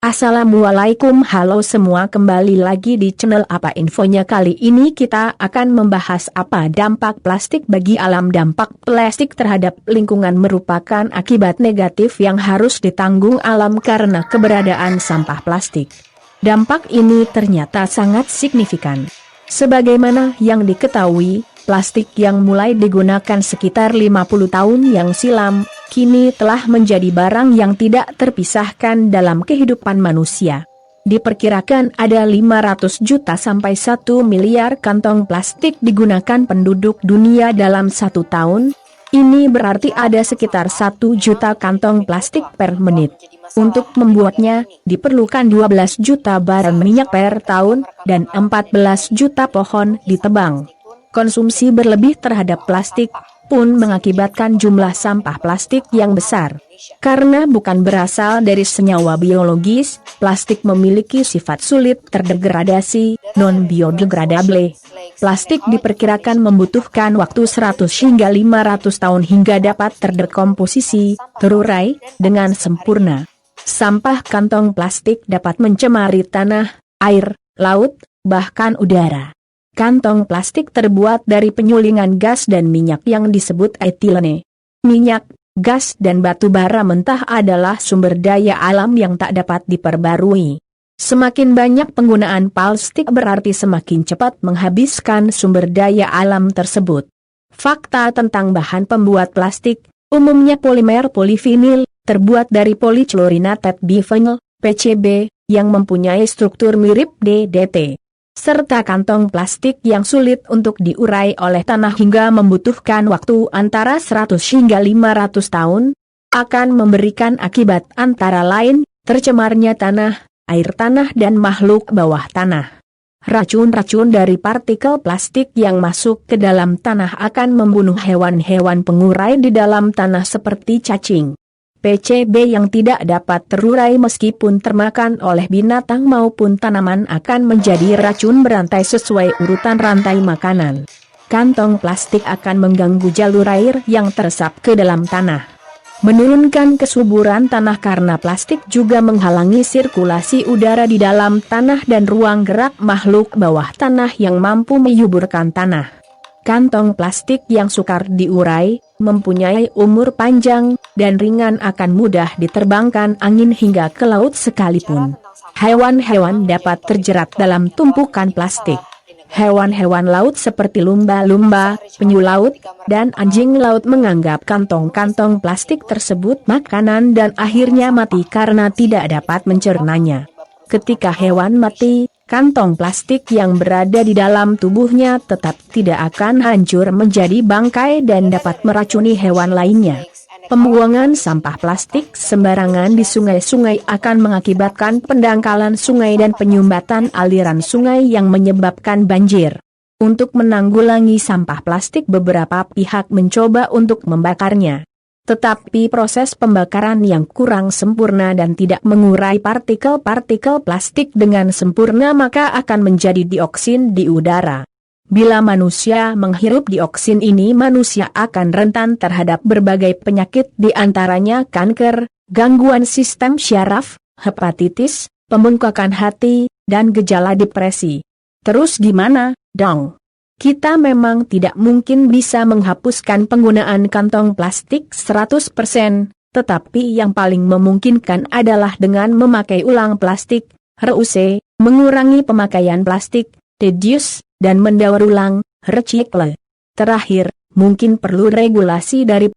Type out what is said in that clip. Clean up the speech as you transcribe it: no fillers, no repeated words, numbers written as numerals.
Assalamualaikum, halo semua, kembali lagi di channel Apa Infonya. Kali ini kita akan membahas apa dampak plastik bagi alam. Dampak plastik terhadap lingkungan merupakan akibat negatif yang harus ditanggung alam karena keberadaan sampah plastik. Dampak ini ternyata sangat signifikan. Sebagaimana yang diketahui, plastik yang mulai digunakan sekitar 50 tahun yang silam, kini telah menjadi barang yang tidak terpisahkan dalam kehidupan manusia. Diperkirakan ada 500 juta sampai 1 miliar kantong plastik digunakan penduduk dunia dalam 1 tahun. Ini berarti ada sekitar 1 juta kantong plastik per menit. Untuk membuatnya, diperlukan 12 juta barel minyak per tahun, dan 14 juta pohon ditebang. Konsumsi berlebih terhadap plastik pun mengakibatkan jumlah sampah plastik yang besar. Karena bukan berasal dari senyawa biologis, plastik memiliki sifat sulit terdegradasi, non-biodegradable. Plastik diperkirakan membutuhkan waktu 100 hingga 500 tahun hingga dapat terdekomposisi, terurai, dengan sempurna. Sampah kantong plastik dapat mencemari tanah, air, laut, bahkan udara. Kantong plastik terbuat dari penyulingan gas dan minyak yang disebut etilene. Minyak, gas dan batu bara mentah adalah sumber daya alam yang tak dapat diperbarui. Semakin banyak penggunaan plastik berarti semakin cepat menghabiskan sumber daya alam tersebut. Fakta tentang bahan pembuat plastik, umumnya polimer polivinil, terbuat dari polychlorinated biphenyl, PCB, yang mempunyai struktur mirip DDT. Serta kantong plastik yang sulit untuk diurai oleh tanah hingga membutuhkan waktu antara 100 hingga 500 tahun, akan memberikan akibat antara lain, tercemarnya tanah, air tanah dan makhluk bawah tanah. Racun-racun dari partikel plastik yang masuk ke dalam tanah akan membunuh hewan-hewan pengurai di dalam tanah seperti cacing. PCB yang tidak dapat terurai meskipun termakan oleh binatang maupun tanaman akan menjadi racun berantai sesuai urutan rantai makanan. Kantong plastik akan mengganggu jalur air yang teresap ke dalam tanah. Menurunkan kesuburan tanah karena plastik juga menghalangi sirkulasi udara di dalam tanah dan ruang gerak makhluk bawah tanah yang mampu menyuburkan tanah. Kantong plastik yang sukar diurai, mempunyai umur panjang, dan ringan akan mudah diterbangkan angin hingga ke laut sekalipun. Hewan-hewan dapat terjerat dalam tumpukan plastik. Hewan-hewan laut seperti lumba-lumba, penyu laut, dan anjing laut menganggap kantong-kantong plastik tersebut makanan dan akhirnya mati karena tidak dapat mencernanya. Ketika hewan mati, kantong plastik yang berada di dalam tubuhnya tetap tidak akan hancur menjadi bangkai dan dapat meracuni hewan lainnya. Pembuangan sampah plastik sembarangan di sungai-sungai akan mengakibatkan pendangkalan sungai dan penyumbatan aliran sungai yang menyebabkan banjir. Untuk menanggulangi sampah plastik, beberapa pihak mencoba untuk membakarnya. Tetapi proses pembakaran yang kurang sempurna dan tidak mengurai partikel-partikel plastik dengan sempurna maka akan menjadi dioksin di udara. Bila manusia menghirup dioksin ini, manusia akan rentan terhadap berbagai penyakit, di antaranya kanker, gangguan sistem syaraf, hepatitis, pembengkakan hati, dan gejala depresi. Terus gimana dong? Kita memang tidak mungkin bisa menghapuskan penggunaan kantong plastik 100%, tetapi yang paling memungkinkan adalah dengan memakai ulang plastik, RUC, mengurangi pemakaian plastik, reduce, dan mendaur ulang, recycle. Terakhir, mungkin perlu regulasi dari